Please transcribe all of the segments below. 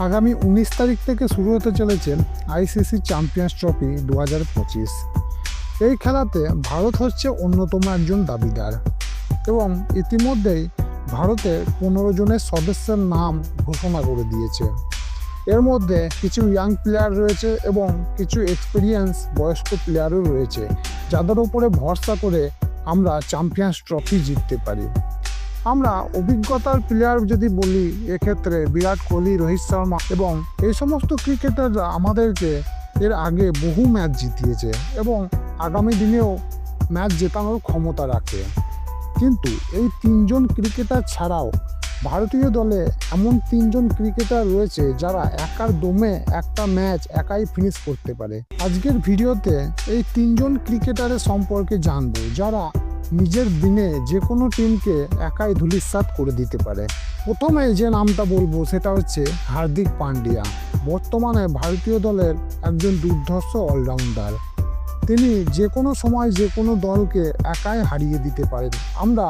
আগামী 19 তারিখ থেকে শুরু হতে চলেছে আইসিসি চ্যাম্পিয়ন্স ট্রফি 2025। এই খেলাতে ভারত হচ্ছে অন্যতম একজন দাবিদার এবং ইতিমধ্যেই ভারতের 15 জনের সদস্যের নাম ঘোষণা করে দিয়েছে। এর মধ্যে কিছু ইয়াং প্লেয়ার রয়েছে এবং কিছু এক্সপিরিয়েন্স বয়স্ক প্লেয়ারও রয়েছে, যাদের উপরে ভরসা করে আমরা চ্যাম্পিয়ন্স ট্রফি জিততে পারি। আমরা অভিজ্ঞতার প্লেয়ার যদি বলি, এক্ষেত্রে বিরাট কোহলি, রোহিত শর্মা এবং এই সমস্ত ক্রিকেটাররা আমাদেরকে এর আগে বহু ম্যাচ জিতিয়েছে এবং আগামী দিনেও ম্যাচ জেতানোর ক্ষমতা রাখে। কিন্তু এই 3 জন ক্রিকেটার ছাড়াও ভারতীয় দলে এমন 3 জন ক্রিকেটার রয়েছে যারা একার দমে একটা ম্যাচ একাই ফিনিশ করতে পারে। আজকের ভিডিওতে এই 3 জন ক্রিকেটারের সম্পর্কে জানবো, যারা নিজের দিনে যে কোনো টিমকে একাই ধূলিসাৎ করে দিতে পারে। প্রথমে যে নামটা বলবো সেটা হচ্ছে হার্দিক পান্ডিয়া। বর্তমানে ভারতীয় দলের একজন দুর্ধর্ষ অলরাউন্ডার। তিনি যে কোনো সময় যে কোনো দলকে একাই হারিয়ে দিতে পারেন। আমরা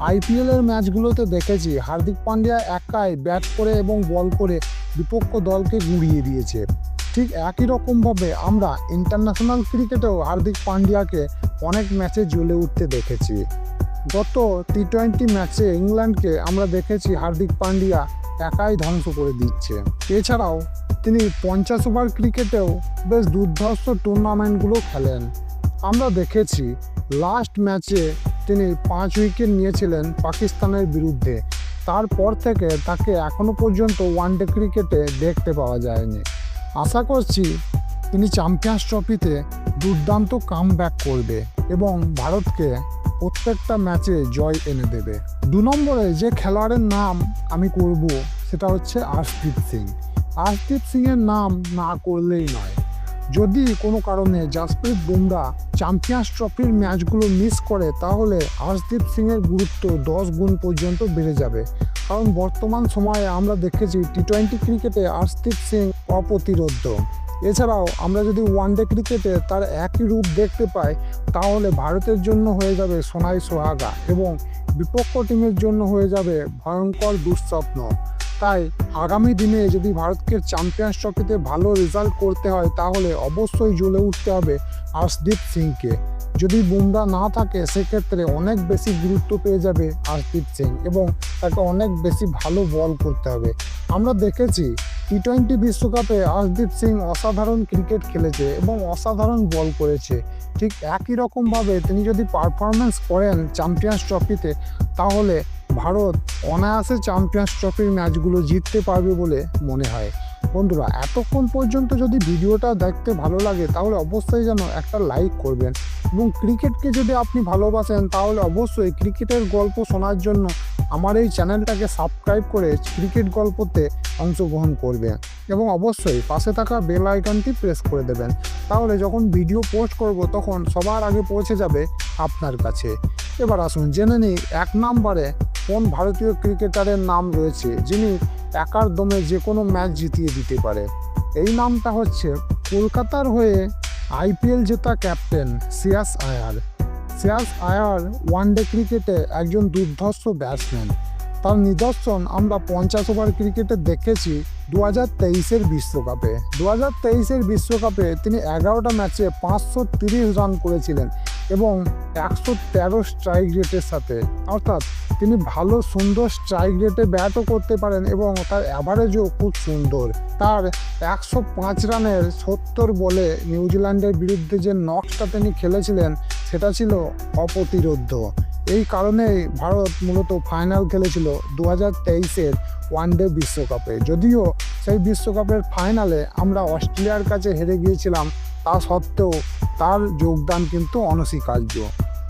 আইপিএলের ম্যাচগুলোতে দেখেছি হার্দিক পান্ডিয়া একাই ব্যাট করে এবং বল করে বিপক্ষ দলকে গুঁড়িয়ে দিয়েছে। ঠিক একই রকমভাবে আমরা ইন্টারন্যাশনাল ক্রিকেটেও হার্দিক পান্ডিয়াকে অনেক ম্যাচে জ্বলে উঠতে দেখেছি। গত টি-20 ম্যাচে ইংল্যান্ডকে আমরা দেখেছি হার্দিক পান্ডিয়া একাই ধ্বংস করে দিচ্ছে। এছাড়াও তিনি 50 ওভার ক্রিকেটেও বেশ দুর্ধর্ষ টুর্নামেন্টগুলো খেলেন। আমরা দেখেছি লাস্ট ম্যাচে তিনি 5 উইকেট নিয়েছিলেন পাকিস্তানের বিরুদ্ধে। তারপর থেকে তাকে এখনও পর্যন্ত ওয়ানডে ক্রিকেটে দেখতে পাওয়া যায়নি। আশা করছি তিনি চ্যাম্পিয়ন্স ট্রফিতে দুর্দান্ত কামব্যাক করবে এবং ভারতকে প্রত্যেকটা ম্যাচে জয় এনে দেবে। 2 নম্বরে যে খেলোয়াড়ের নাম আমি করব সেটা হচ্ছে আর্শদীপ সিং। আর্শদীপ সিংয়ের নাম না করলেই নয়। যদি কোনো কারণে জাসপ্রীত বুমরা চ্যাম্পিয়ন্স ট্রফির ম্যাচগুলো মিস করে, তাহলে আর্শদীপ সিংয়ের গুরুত্ব 10 গুণ পর্যন্ত বেড়ে যাবে। কারণ বর্তমান সময়ে আমরা দেখেছি টি-20 ক্রিকেটে আর্শদীপ সিং অপ্রতিরোধ্য। এছাড়াও আমরা যদি ওয়ানডে ক্রিকেটে তার একই রূপ দেখতে পাই, তাহলে ভারতের জন্য হয়ে যাবে সোনাই সোহাগা এবং বিপক্ষ টিমের জন্য হয়ে যাবে ভয়ঙ্কর দুঃস্বপ্ন। তাই আগামী দিনে যদি ভারতকে চ্যাম্পিয়ন্স ট্রফিতে ভালো রেজাল্ট করতে হয়, তাহলে অবশ্যই জ্বলে উঠতে হবে আর্শদীপ সিংকে। যদি বুমরা না থাকে, সেক্ষেত্রে অনেক বেশি গুরুত্ব পেয়ে যাবে আর্শদীপ সিং এবং তাকে অনেক বেশি ভালো বল করতে হবে। আমরা দেখেছি টি-20 বিশ্বকাপে আর্শদীপ সিং অসাধারণ ক্রিকেট খেলেছে এবং অসাধারণ বল করেছে। ঠিক একই রকমভাবে তিনি যদি পারফরমেন্স করেন চ্যাম্পিয়ন্স ট্রফিতে, তাহলে ভারত অনায়াসে চ্যাম্পিয়ন্স ট্রফির ম্যাচগুলো জিততে পারবে বলে মনে হয়। বন্ধুরা, এতক্ষণ পর্যন্ত যদি ভিডিওটা দেখতে ভালো লাগে, তাহলে অবশ্যই যেন একটা লাইক করবেন এবং ক্রিকেটকে যদি আপনি ভালোবাসেন, তাহলে অবশ্যই ক্রিকেটের গল্প শোনার জন্য আমার এই চ্যানেলটাকে সাবস্ক্রাইব করে ক্রিকেট গল্পতে অংশগ্রহণ করবেন এবং অবশ্যই পাশে থাকা বেল আইকনটি প্রেস করে দেবেন। তাহলে যখন ভিডিও পোস্ট করব, তখন সবার আগে পৌঁছে যাবে আপনার কাছে। এবার আসুন জেনে নিই 1 নম্বরে কোন ভারতীয় ক্রিকেটারের নাম রয়েছে যিনি একার দমে যে কোনো ম্যাচ জিতিয়ে দিতে পারে। এই নামটা হচ্ছে কলকাতার হয়ে আইপিএল জেতা ক্যাপ্টেন শ্রেয়াস আয়ার। শ্রেয়াস আয়ার ওয়ানডে ক্রিকেটে একজন দুর্ধর্ষ ব্যাটসম্যান। তার নিদর্শন আমরা 50 ওভার ক্রিকেটে দেখেছি 2023-এর বিশ্বকাপে। 2023-এর বিশ্বকাপে তিনি 11টা ম্যাচে 530 রান করেছিলেন এবং 113 স্ট্রাইক রেটের সাথে। অর্থাৎ তিনি ভালো সুন্দর স্ট্রাইক রেটে ব্যাটও করতে পারেন এবং তার অ্যাভারেজও খুব সুন্দর। তার 105 রানের 70 বলে নিউজিল্যান্ডের বিরুদ্ধে যে নকটা তিনি খেলেছিলেন, সেটা ছিল অপ্রতিরোধ্য। এই কারণেই ভারত মূলত ফাইনাল খেলেছিল 2023-এর ওয়ানডে বিশ্বকাপে। যদিও সেই বিশ্বকাপের ফাইনালে আমরা অস্ট্রেলিয়ার কাছে হেরে গিয়েছিলাম, তা সত্ত্বেও তার যোগদান কিন্তু অনস্বীকার্য।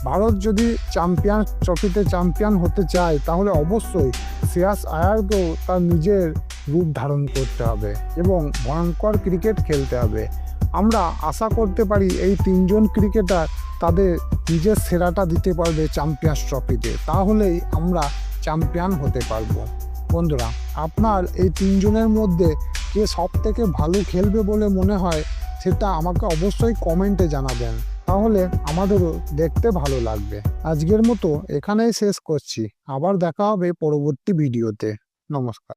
ভারত যদি চ্যাম্পিয়ন্স ট্রফিতে চ্যাম্পিয়ন হতে চায়, তাহলে অবশ্যই শ্রেয়াস আয়ারকেও তার নিজের রূপ ধারণ করতে হবে এবং ভয়ঙ্কর ক্রিকেট খেলতে হবে। আমরা আশা করতে পারি এই 3 জন ক্রিকেটার তাদের নিজের সেরাটা দিতে পারবে চ্যাম্পিয়ন্স ট্রফিতে, তাহলেই আমরা চ্যাম্পিয়ন হতে পারবো। বন্ধুরা, আপনার এই 3 জনের মধ্যে কে সবথেকে ভালো খেলবে বলে মনে হয়, সেটা আমাকে অবশ্যই কমেন্টে জানাবেন, তাহলে আমাদেরও দেখতে ভালো লাগবে। আজকের মতো এখানেই শেষ করছি। আবার দেখা হবে পরবর্তী ভিডিওতে। নমস্কার।